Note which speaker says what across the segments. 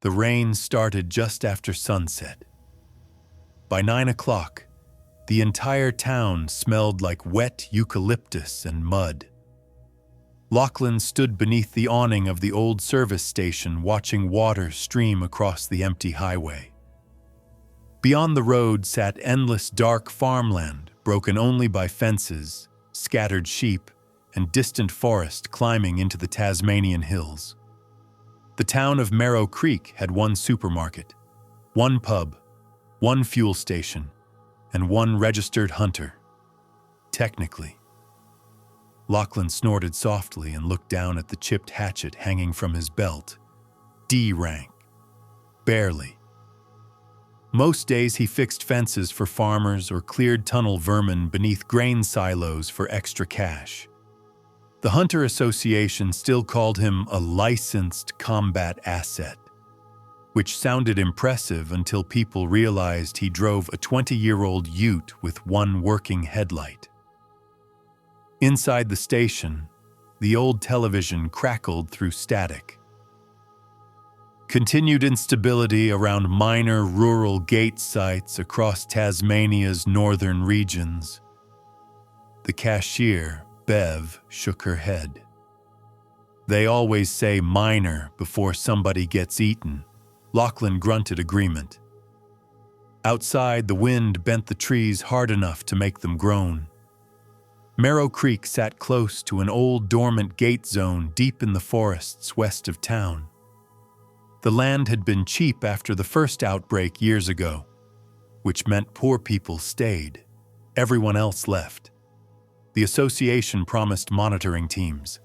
Speaker 1: The rain started just after sunset. By 9 o'clock, the entire town smelled like wet eucalyptus and mud. Lachlan stood beneath the awning of the old service station watching water stream across the empty highway. Beyond the road sat endless dark farmland, broken only by fences, scattered sheep, and distant forest climbing into the Tasmanian hills. The town of Merrow Creek had one supermarket, one pub, one fuel station, and one registered hunter. Technically. Lachlan snorted softly and looked down at the chipped hatchet hanging from his belt. D rank. Barely. Most days he fixed fences for farmers or cleared tunnel vermin beneath grain silos for extra cash. The Hunter Association still called him a licensed combat asset, which sounded impressive until people realized he drove a 20-year-old ute with one working headlight. Inside the station, the old television crackled through static. Continued instability around minor rural gate sites across Tasmania's northern regions. The cashier, Bev, shook her head. They always say minor before somebody gets eaten. Lachlan grunted agreement. Outside, the wind bent the trees hard enough to make them groan. Merrow Creek sat close to an old dormant gate zone deep in the forests west of town. The land had been cheap after the first outbreak years ago, which meant poor people stayed. Everyone else left. The association promised monitoring teams.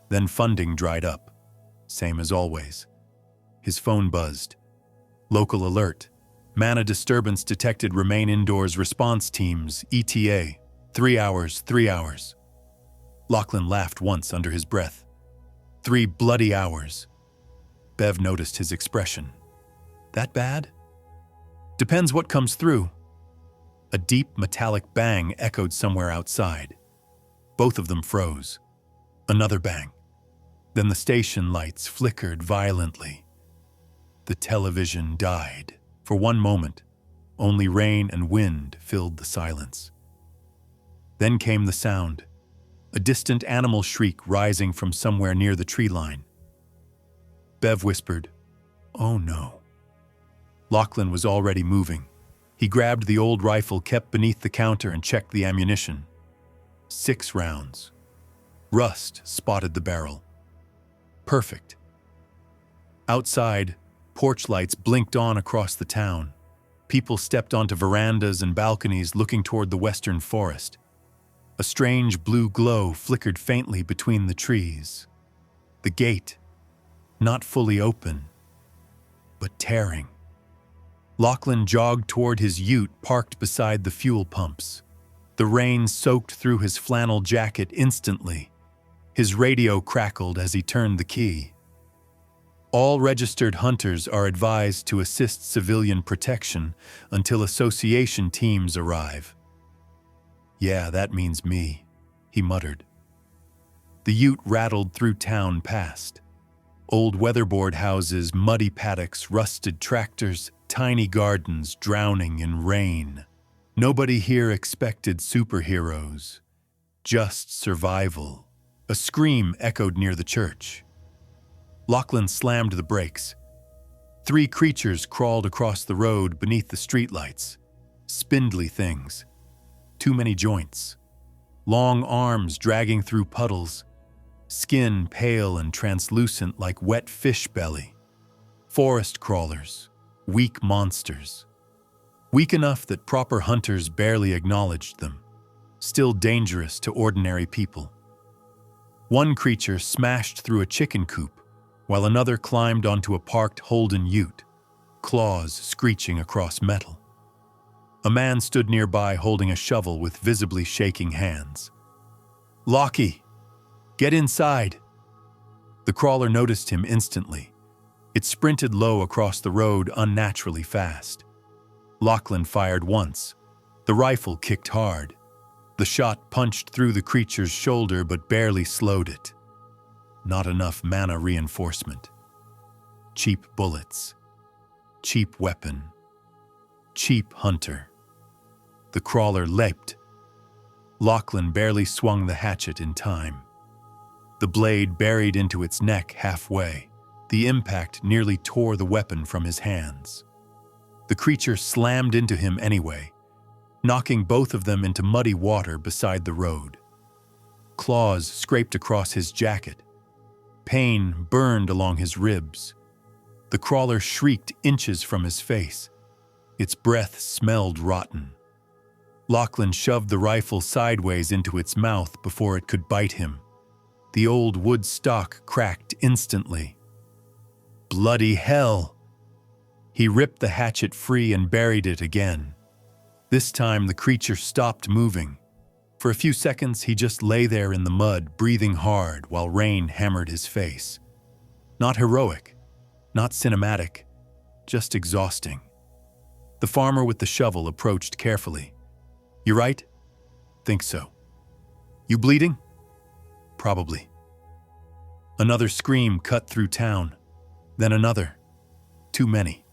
Speaker 1: Then funding dried up. Same as always. His phone buzzed. Local alert. Mana disturbance detected, remain indoors, response teams, ETA. 3 hours, 3 hours. Lachlan laughed once under his breath. 3 bloody hours. Bev noticed his expression. That bad? Depends what comes through. A deep metallic bang echoed somewhere outside. Both of them froze. Another bang. Then the station lights flickered violently. The television died. For one moment, only rain and wind filled the silence. Then came the sound, a distant animal shriek rising from somewhere near the tree line. Bev whispered, "Oh no." Lachlan was already moving. He grabbed the old rifle kept beneath the counter and checked the ammunition. 6 rounds. Rust spotted the barrel. Perfect. Outside, porch lights blinked on across the town. People stepped onto verandas and balconies looking toward the western forest. A strange blue glow flickered faintly between the trees. The gate, not fully open, but tearing. Lachlan jogged toward his ute parked beside the fuel pumps. The rain soaked through his flannel jacket instantly. His radio crackled as he turned the key. All registered hunters are advised to assist civilian protection until association teams arrive. Yeah, that means me, he muttered. The ute rattled through town past. Old weatherboard houses, muddy paddocks, rusted tractors, tiny gardens drowning in rain. Nobody here expected superheroes, just survival. A scream echoed near the church. Lachlan slammed the brakes. 3 creatures crawled across the road beneath the streetlights. Spindly things. Too many joints. Long arms dragging through puddles. Skin pale and translucent like wet fish belly. Forest crawlers. Weak monsters. Weak enough that proper hunters barely acknowledged them. Still dangerous to ordinary people. One creature smashed through a chicken coop, while another climbed onto a parked Holden ute, claws screeching across metal. A man stood nearby holding a shovel with visibly shaking hands. "Lockie, get inside!" The crawler noticed him instantly. It sprinted low across the road unnaturally fast. Lachlan fired once. The rifle kicked hard. The shot punched through the creature's shoulder but barely slowed it. Not enough mana reinforcement. Cheap bullets. cheap weapon, cheap hunter. The crawler leapt. Lachlan barely swung the hatchet in time. The blade buried into its neck halfway. The impact nearly tore the weapon from his hands. The creature slammed into him anyway, knocking both of them into muddy water beside the road. Claws scraped across his jacket. Pain burned along his ribs. The crawler shrieked inches from his face. Its breath smelled rotten. Lachlan shoved the rifle sideways into its mouth before it could bite him. The old wood stock cracked instantly. Bloody hell! He ripped the hatchet free and buried it again. This time the creature stopped moving. For a few seconds he just lay there in the mud, breathing hard while rain hammered his face. Not heroic, not cinematic, just exhausting. The farmer with the shovel approached carefully. "You right?" "Think so." "You bleeding?" "Probably." Another scream cut through town. Then another. Too many.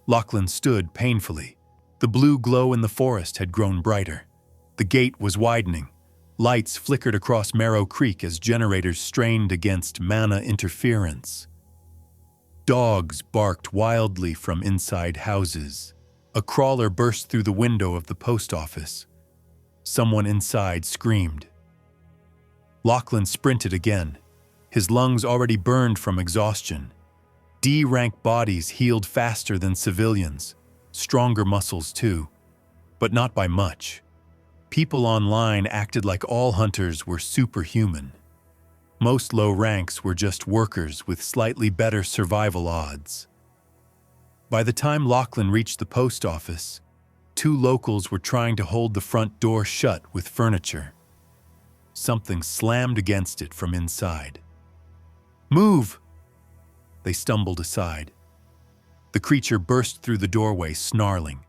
Speaker 1: Lachlan stood painfully. The blue glow in the forest had grown brighter. The gate was widening. Lights flickered across Marrow Creek as generators strained against mana interference. Dogs barked wildly from inside houses. A crawler burst through the window of the post office. Someone inside screamed. Lachlan sprinted again, his lungs already burned from exhaustion. D-rank bodies healed faster than civilians, stronger muscles too, but not by much. People online acted like all hunters were superhuman. Most low ranks were just workers with slightly better survival odds. By the time Lachlan reached the post office, 2 locals were trying to hold the front door shut with furniture. Something slammed against it from inside. "Move!" They stumbled aside. The creature burst through the doorway, snarling.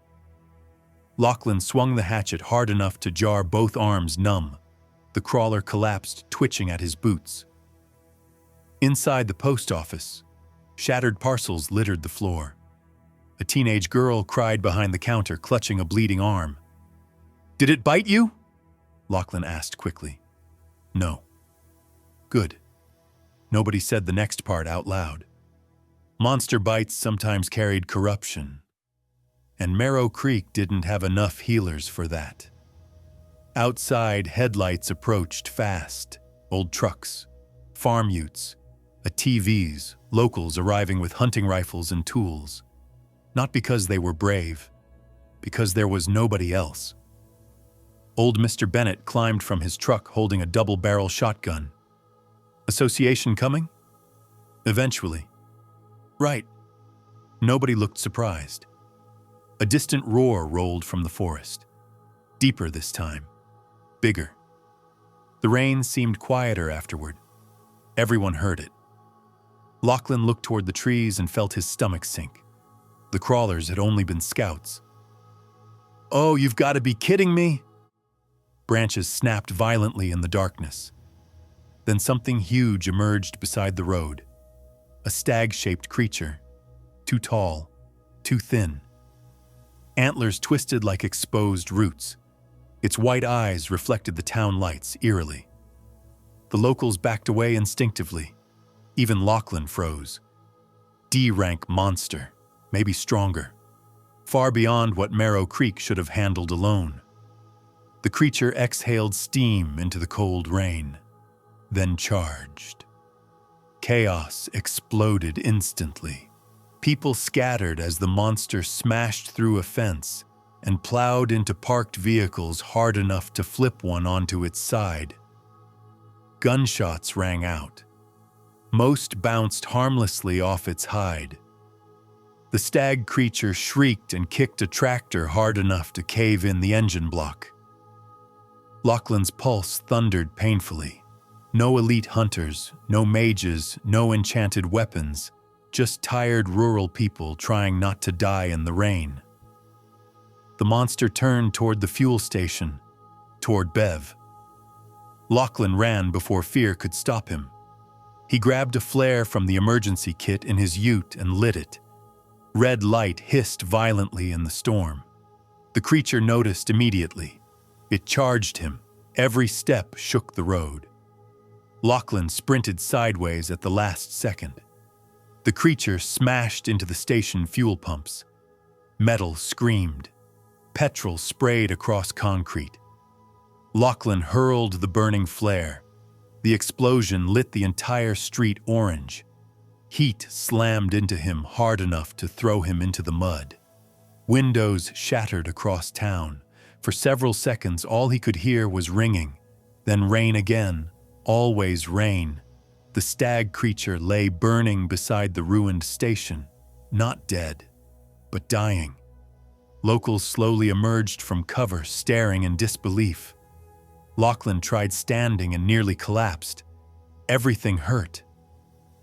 Speaker 1: Lachlan swung the hatchet hard enough to jar both arms numb. The crawler collapsed, twitching at his boots. Inside the post office, shattered parcels littered the floor. A teenage girl cried behind the counter, clutching a bleeding arm. "Did it bite you?" Lachlan asked quickly. "No." "Good." Nobody said the next part out loud. Monster bites sometimes carried corruption, and Marrow Creek didn't have enough healers for that. Outside, headlights approached fast. Old trucks, farm utes, ATVs, locals arriving with hunting rifles and tools. Not because they were brave, because there was nobody else. Old Mr. Bennett climbed from his truck holding a double-barrel shotgun. "Association coming?" "Eventually." "Right." Nobody looked surprised. A distant roar rolled from the forest. Deeper this time. Bigger. The rain seemed quieter afterward. Everyone heard it. Lachlan looked toward the trees and felt his stomach sink. The crawlers had only been scouts. "Oh, you've got to be kidding me!" Branches snapped violently in the darkness. Then something huge emerged beside the road. A stag-shaped creature. Too tall, too thin. Antlers twisted like exposed roots. Its white eyes reflected the town lights eerily. The locals backed away instinctively. Even Lachlan froze. D-rank monster, maybe stronger. Far beyond what Marrow Creek should have handled alone. The creature exhaled steam into the cold rain, then charged. Chaos exploded instantly. People scattered as the monster smashed through a fence and plowed into parked vehicles hard enough to flip one onto its side. Gunshots rang out. Most bounced harmlessly off its hide. The stag creature shrieked and kicked a tractor hard enough to cave in the engine block. Lachlan's pulse thundered painfully. No elite hunters, no mages, no enchanted weapons, just tired rural people trying not to die in the rain. The monster turned toward the fuel station, toward Bev. Lachlan ran before fear could stop him. He grabbed a flare from the emergency kit in his ute and lit it. Red light hissed violently in the storm. The creature noticed immediately. It charged him. Every step shook the road. Lachlan sprinted sideways at the last second. The creature smashed into the station fuel pumps. Metal screamed. Petrol sprayed across concrete. Lachlan hurled the burning flare. The explosion lit the entire street orange. Heat slammed into him hard enough to throw him into the mud. Windows shattered across town. For several seconds, all he could hear was ringing. Then rain again. Always rain. The stag creature lay burning beside the ruined station. Not dead, but dying. Locals slowly emerged from cover, staring in disbelief. Lachlan tried standing and nearly collapsed. Everything hurt.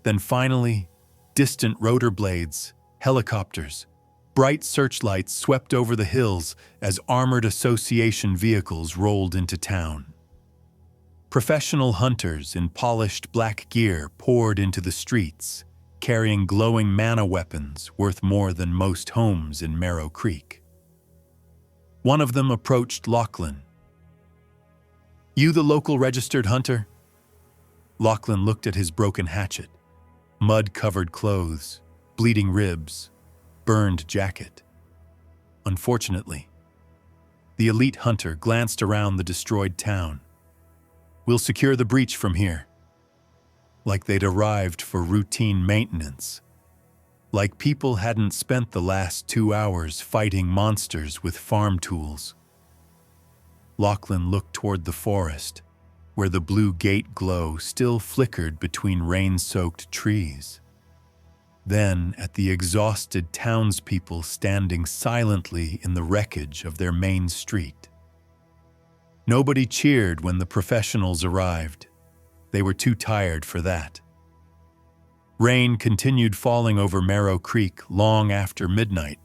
Speaker 1: Then finally, distant rotor blades, helicopters, bright searchlights swept over the hills as armored association vehicles rolled into town. Professional hunters in polished black gear poured into the streets, carrying glowing mana weapons worth more than most homes in Marrow Creek. One of them approached Lachlan. "You the local registered hunter?" Lachlan looked at his broken hatchet. Mud-covered clothes, bleeding ribs, burned jacket. Unfortunately, the elite hunter glanced around the destroyed town. "We'll secure the breach from here." Like they'd arrived for routine maintenance. Like people hadn't spent the last 2 hours fighting monsters with farm tools. Lachlan looked toward the forest, where the blue gate glow still flickered between rain-soaked trees. Then at the exhausted townspeople standing silently in the wreckage of their main street. Nobody cheered when the professionals arrived. They were too tired for that. Rain continued falling over Marrow Creek long after midnight,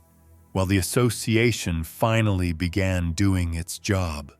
Speaker 1: while the association finally began doing its job.